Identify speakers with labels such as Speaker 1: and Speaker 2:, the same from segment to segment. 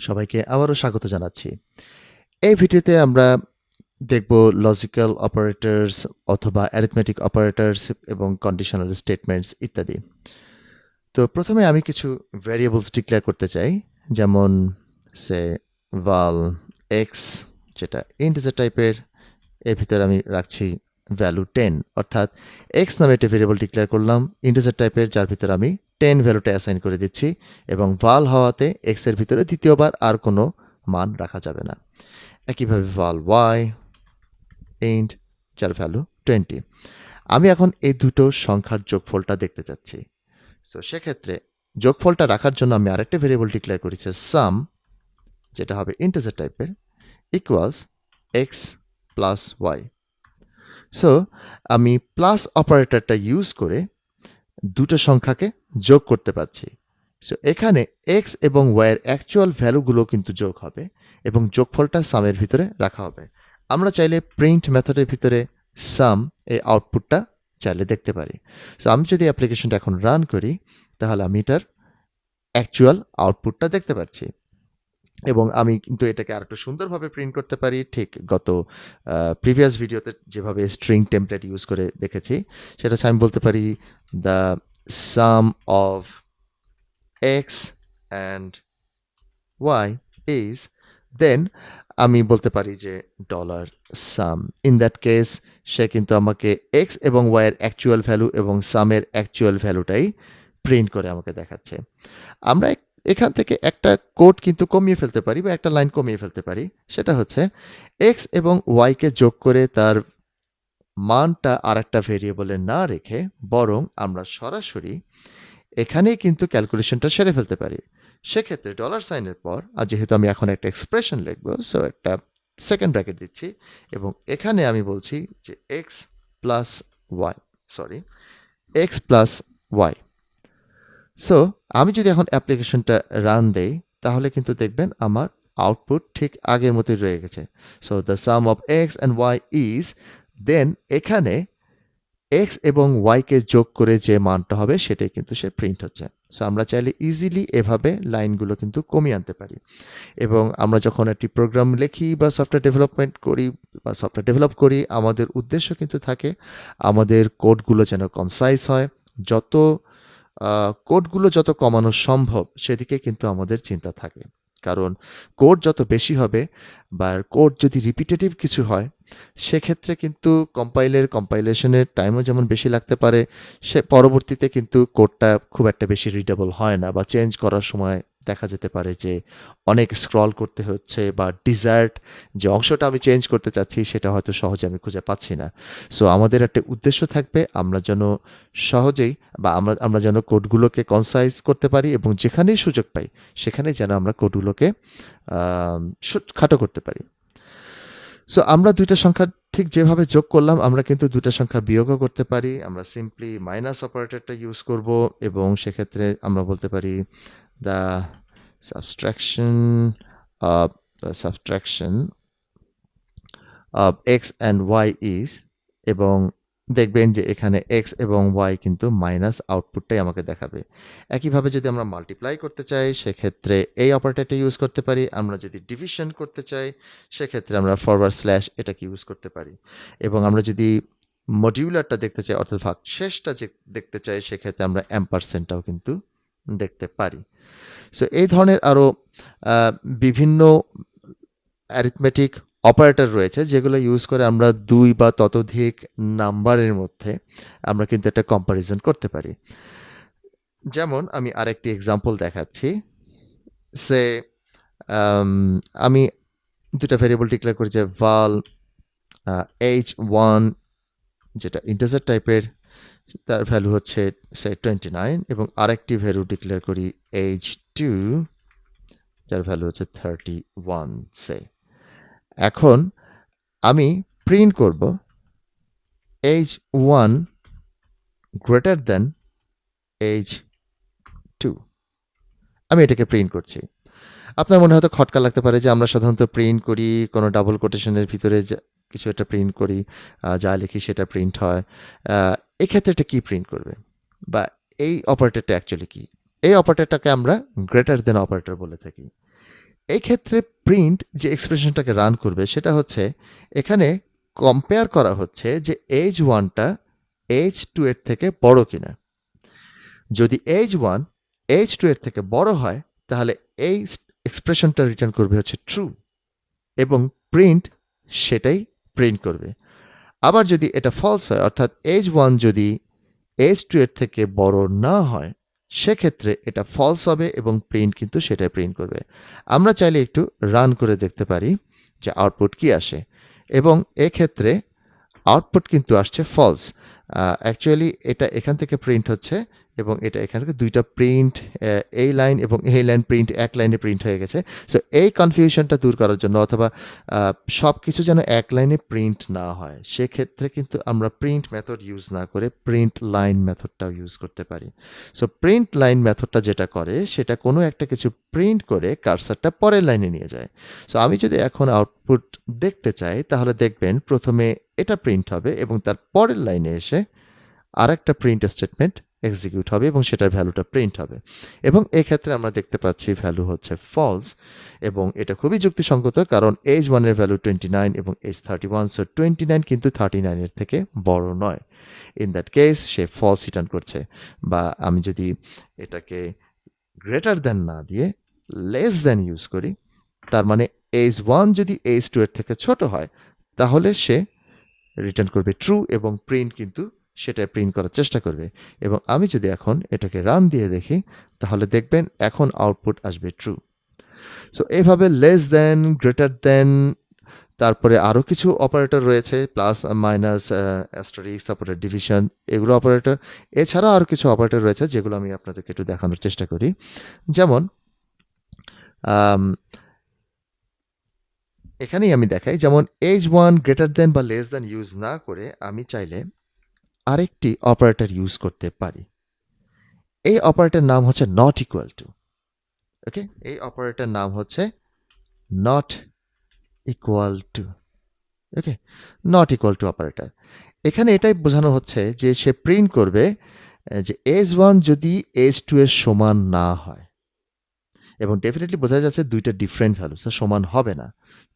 Speaker 1: সবাইকে আবারও স্বাগত জানাচ্ছি। এই ভিডিওতে আমরা দেখব লজিক্যাল অপারেটরস অথবা অ্যারিথমেটিক অপারেটরস এবং কন্ডিশনাল স্টেটমেন্টস ইত্যাদি। তো প্রথমে আমি কিছু ভ্যারিয়েবলস ডিক্লেয়ার করতে চাই, যেমন সে val x, যেটা ইন্টিজার টাইপের। এর ভিতরে আমি রাখছি ভ্যালু 10, অর্থাৎ x নামে একটা ভেরিয়েবল ডিক্লেয়ার করলাম ইন্টিজার টাইপের, যার ভিতরে আমি 10 ভ্যালুটা অ্যাসাইন করে দিচ্ছি, এবং val হওয়াতে x এর ভিতরে দ্বিতীয়বার আর কোনো মান রাখা যাবে না। একইভাবে val y int, যার ভ্যালু 20। আমি এখন এই দুটো সংখ্যার যোগফলটা দেখতে চাচ্ছি। সো সেক্ষেত্রে যোগফলটা রাখার জন্য আমি আরেকটা ভেরিয়েবল ডিক্লেয়ার করেছি সাম, যেটা হবে ইন্টিজার টাইপের, equals x plus y. So আমি প্লাস অপারেটরটা ইউজ করে দুটো সংখ্যাকে যোগ করতে পারছি। সো এখানে x এবং y এর অ্যাকচুয়াল ভ্যালুগুলো কিন্তু যোগ হবে এবং যোগফলটা সামের ভিতরে রাখা হবে। আমরা চাইলে প্রিন্ট মেথডের ভিতরে সাম এই আউটপুটটা চাইলে দেখতে পারি। সো আমি যদি অ্যাপ্লিকেশনটা এখন রান করি, তাহলে আমি এটার অ্যাকচুয়াল আউটপুটটা দেখতে পাচ্ছি, এবং আমি কিন্তু এটাকে আরেকটু সুন্দরভাবে প্রিন্ট করতে পারি, ঠিক গত প্রিভিয়াস ভিডিওতে যেভাবে স্ট্রিং টেমপ্লেট ইউজ করে দেখেছি। সেটা হচ্ছে আমি বলতে পারি the sum of x and y is, then আমি বলতে পারি যে ডলার সাম। ইন দ্যাট কেস সে কিন্তু আমাকে এক্স এবং ওয়াই এর অ্যাকচুয়াল ভ্যালু এবং সামের অ্যাকচুয়াল ভ্যালুটাই প্রিন্ট করে আমাকে দেখাচ্ছে। আমরা এখান থেকে একটা কোড কিন্তু কমিয়ে ফেলতে পারি বা একটা লাইন কমিয়ে ফেলতে পারি। সেটা হচ্ছে এক্স এবং ওয়াইকে যোগ করে তার মানটা আর একটা ভেরিয়েবলে না রেখে বরং আমরা সরাসরি এখানেই কিন্তু ক্যালকুলেশনটা সেরে ফেলতে পারি। সেক্ষেত্রে ডলার সাইনের পর, আর যেহেতু আমি এখন একটা এক্সপ্রেশন লিখবো, সো একটা সেকেন্ড ব্র্যাকেট দিচ্ছি এবং এখানে আমি বলছি যে x plus y, x plus y. So আমি যদি এখন অ্যাপ্লিকেশনটা রান দেই, তাহলে কিন্তু দেখবেন আমার আউটপুট ঠিক আগের মতোই রয়ে গেছে। So the sum of x and y is, then এখানে এক্স এবং ওয়াইকে যোগ করে যে মানটা হবে সেটাই কিন্তু সে প্রিন্ট হচ্ছে। সো আমরা চাইলে ইজিলি এভাবে লাইনগুলো কিন্তু কমিয়ে আনতে পারি, এবং আমরা যখন একটি প্রোগ্রাম লিখি বা সফটওয়্যার ডেভেলপমেন্ট করি বা সফটওয়্যার ডেভেলপ করি, আমাদের উদ্দেশ্য কিন্তু থাকে আমাদের কোডগুলো যেন কনসাইজ হয়। যত কোডগুলো যত কমানো সম্ভব সেদিকে কিন্তু আমাদের চিন্তা থাকে, কারণ কোড যত বেশি হবে বা কোড যদি রিপিটেটিভ কিছু হয়, সেক্ষেত্রে কিন্তু কম্পাইলেশনের টাইমও যেমন বেশি লাগতে পারে, সে পরবর্তীতে কিন্তু কোডটা খুব একটা বেশি রিডেবল হয় না, বা চেঞ্জ করার সময় দেখা যেতে পারে যে অনেক স্ক্রল করতে হচ্ছে, বা ডিজার্ট যে অংশটা আমি চেঞ্জ করতে চাচ্ছি সেটা হয়তো সহজে আমি খুঁজে পাচ্ছি না। সো আমাদের একটা উদ্দেশ্য থাকবে আমরা যেন সহজেই বা আমরা যেন কোডগুলোকে কনসাইজ করতে পারি, এবং যেখানেই সুযোগ পাই সেখানে যেন আমরা কোডগুলোকে খাটো করতে পারি। সো আমরা দুইটা সংখ্যা ঠিক যেভাবে যোগ করলাম, আমরা কিন্তু দুইটা সংখ্যা বিয়োগও করতে পারি। আমরা সিম্পলি মাইনাস অপারেটরটা ইউজ করব, এবং সেক্ষেত্রে আমরা বলতে পারি the subtraction of x and y is, এবং দেখবেন যে এখানে এক্স এবং ওয়াই কিন্তু মাইনাস আউটপুটটাই আমাকে দেখাবে। একইভাবে যদি আমরা মাল্টিপ্লাই করতে চাই, সেক্ষেত্রে এই অপারেটরটা ইউজ করতে পারি। আমরা যদি ডিভিশন করতে চাই, সেক্ষেত্রে আমরা ফরওয়ার্ড স্ল্যাশ এটাকে ইউজ করতে পারি, এবং আমরা যদি মডিউলারটা দেখতে চাই অর্থাৎ ভাগশেষটা যে দেখতে চাই, সেক্ষেত্রে আমরা অ্যাম্পারসেন্টটাও কিন্তু দেখতে পারি। সো এই ধরনের আরও বিভিন্ন অ্যারিথমেটিক অপারেটর রয়েছে যেগুলো ইউজ করে আমরা দুই বা ততোধিক নাম্বারের মধ্যে আমরা কিন্তু একটা কম্প্যারিজন করতে পারি। যেমন আমি আরেকটি এক্সাম্পল দেখাচ্ছি। সে আমি দুটা ভেরিয়েবল ডিক্লেয়ার করি যে val h1, যেটা ইন্টিজার টাইপের, তার ভ্যালু হচ্ছে সে 29, এবং আরেকটি ভ্যালু ডিক্লেয়ার করি h2, যার ভ্যালু হচ্ছে 31 সে। এখন আমি প্রিন্ট করব h1 গ্রেটার দেন h2। আমি এটাকে প্রিন্ট করছি। আপনার মনে হয়তো খটকা লাগতে পারে যে আমরা সাধারণত প্রিন্ট করি কোনো ডাবল কোটেশনের ভিতরে কিছু একটা প্রিন্ট করি, যা লিখি সেটা প্রিন্ট হয়। এক্ষেত্রে এটা কি প্রিন্ট করবে, বা এই অপারেটরটা অ্যাকচুয়ালি কি? এই অপারেটরটাকে আমরা গ্রেটার দেন অপারেটর বলে থাকি। এই ক্ষেত্রে প্রিন্ট যে এক্সপ্রেশনটাকে রান করবে সেটা হচ্ছে এখানে কম্পেয়ার করা হচ্ছে যে এজ ওয়ানটা এজ টু এর থেকে বড় কিনা। যদি এজ ওয়ান এজ টু এর থেকে বড় হয় তাহলে এই এক্সপ্রেশনটা রিটার্ন করবে হচ্ছে ট্রু এবং প্রিন্ট সেটাই প্রিন্ট করবে। আবার যদি এটা ফলস হয় অর্থাৎ এজ ওয়ান যদি এজ টু এর থেকে বড় না হয় সেক্ষেত্রে এটা ফলস হবে এবং প্রিন্ট কিন্তু সেটাই প্রিন্ট করবে। আমরা চাইলে একটু রান করে দেখতে পারি যে আউটপুট কি আসে এবং এক্ষেত্রে আউটপুট কিন্তু আসছে ফলস। অ্যাকচুয়ালি এটা এখান থেকে প্রিন্ট হচ্ছে এবং এটা এখান থেকে দুইটা প্রিন্ট, এই লাইন এবং এই লাইন প্রিন্ট এক লাইনে প্রিন্ট হয়ে গেছে। সো এই কনফিউশনটা দূর করার জন্য অথবা সব কিছু যেন এক লাইনে প্রিন্ট না হয় সেক্ষেত্রে কিন্তু আমরা প্রিন্ট মেথড ইউজ না করে প্রিন্ট লাইন মেথডটাও ইউজ করতে পারি। সো প্রিন্ট লাইন মেথডটা যেটা করে সেটা কোনো একটা কিছু প্রিন্ট করে কার্সারটা পরের লাইনে নিয়ে যায়। সো আমি যদি এখন আউটপুট দেখতে চাই তাহলে দেখবেন প্রথমে এটা প্রিন্ট হবে এবং তার পরের লাইনে এসে আরেকটা প্রিন্ট স্টেটমেন্ট এক্সিকিউট হবে এবং সেটার ভ্যালুটা প্রিন্ট হবে এবং এক্ষেত্রে আমরা দেখতে পাচ্ছি ভ্যালু হচ্ছে ফলস এবং এটা খুবই যুক্তিসঙ্গত কারণ এজ ওয়ানের ভ্যালু 29 এবং এজ 31, সো 29 কিন্তু 39 এর থেকে বড় নয়। ইন দ্যাট কেস সে ফলস রিটার্ন করছে। বা আমি যদি এটাকে গ্রেটার দ্যান না দিয়ে লেস দ্যান ইউজ করি তার মানে এজ ওয়ান যদি এজ টু এর থেকে ছোট হয় তাহলে সে রিটার্ন করবে ট্রু এবং প্রিন্ট কিন্তু সেটা প্রিন্ট করার চেষ্টা করবে। এবং আমি যদি এখন এটাকে রান দিয়ে দেখি তাহলে দেখবেন এখন আউটপুট আসবে ট্রু। সো এইভাবে লেস দেন, গ্রেটার দেন, তারপরে আরও কিছু অপারেটর রয়েছে প্লাস মাইনাস, অ্যাস্টারিক্স, তারপরে ডিভিশন, এগুলো অপারেটর। এছাড়াও আরও কিছু অপারেটর রয়েছে যেগুলো আমি আপনাদেরকে একটু দেখানোর চেষ্টা করি। যেমন এখানেই আমি দেখাই, যেমন এজ ওয়ান গ্রেটার দেন বা লেস দেন ইউজ না করে আমি চাইলে আরেকটি অপারেটর ইউজ করতে পারি। এই অপারেটর নাম হচ্ছে নট ইকুয়াল টু। ওকে, এই অপারেটর নাম হচ্ছে not equal to. Okay, not equal to operator. এখানে এটাই বোঝানো হচ্ছে যে সে প্রিন্ট করবে যে এজ ওয়ান যদি এজ টু এর সমান না হয়, এবং ডেফিনেটলি বোঝা যাচ্ছে দুইটা ডিফারেন্ট ভ্যালু, সমান হবে না।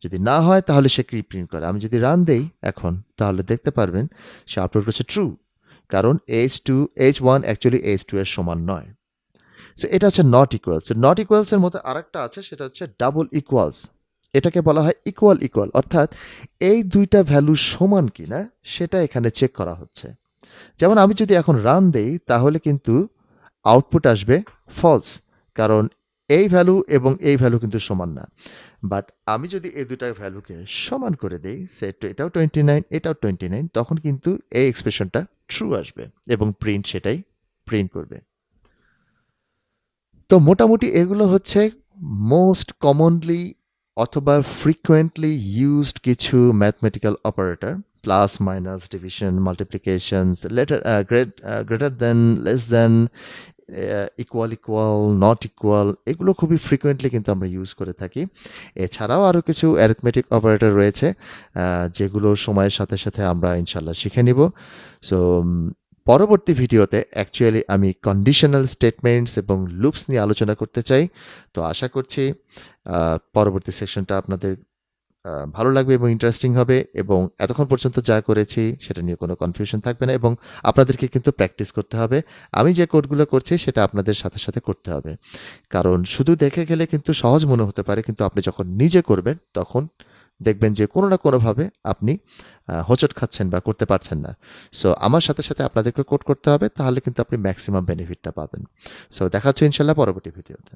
Speaker 1: যদি না হয় তাহলে সে কি প্রিন্ট করে। আমি যদি রান দেই এখন তাহলে দেখতে পারবেন সে আপলোড করছে ট্রু, কারণ S one actually S two এর সমান নয়। সো এটা হচ্ছে নট ইকুয়ালস। নট ইকুয়ালসের মধ্যে আরেকটা আছে, সেটা হচ্ছে ডাবল ইকুয়ালস। এটাকে বলা হয় ইকুয়াল ইকুয়াল, অর্থাৎ এই দুইটা ভ্যালু সমান কিনা সেটা এখানে চেক করা হচ্ছে। যেমন আমি যদি এখন রান দেই তাহলে কিন্তু আউটপুট আসবে ফলস, কারণ এই ভ্যালু এবং এই ভ্যালু কিন্তু সমান না। বাট আমি যদি এই দুটা ভ্যালুকে সমান করে দেই, সেট এটাও 29 এটাও 29, তখন কিন্তু এই এক্সপ্রেশনটা ট্রু আসবে এবং প্রিন্ট সেটাই প্রিন্ট করবে। তো মোটামুটি এগুলো হচ্ছে মোস্ট কমনলি অথবা ফ্রিকোয়েন্টলি ইউজড কিছু mathematical operator, plus, minus, division, multiplications, greater than, less than, equal equal, not equal, এগুলো খুবই ফ্রিকোয়েন্টলি কিন্তু আমরা ইউজ করে থাকি। এছাড়াও আরও কিছু অ্যারিথমেটিক অপারেটর রয়েছে যেগুলো সময়ের সাথে সাথে আমরা ইনশাল্লাহ শিখে নিব। সো পরবর্তী ভিডিওতে অ্যাকচুয়ালি আমি কন্ডিশনাল স্টেটমেন্টস এবং লুপস নিয়ে আলোচনা করতে চাই। তো আশা করছি পরবর্তী সেশনটা আপনাদের ভালো লাগবে এবং ইন্টারেস্টিং হবে, এবং এতক্ষণ পর্যন্ত যা করেছি সেটা নিয়ে কোনো কনফিউশন থাকবে না, এবং আপনাদেরকে কিন্তু প্র্যাকটিস করতে হবে। আমি যে কোডগুলো করছি সেটা আপনাদের সাথে সাথে করতে হবে, কারণ শুধু দেখে গেলে কিন্তু সহজ মনে হতে পারে, কিন্তু আপনি যখন নিজে করবেন তখন দেখবেন যে কোনো না কোনোভাবে আপনি হোঁচট খাচ্ছেন বা করতে পারছেন না। সো আমার সাথে সাথে আপনাদেরকে কোড করতে হবে, তাহলে কিন্তু আপনি ম্যাক্সিমাম বেনিফিটটা পাবেন। সো দেখা হচ্ছে ইনশাল্লাহ পরবর্তী ভিডিওতে।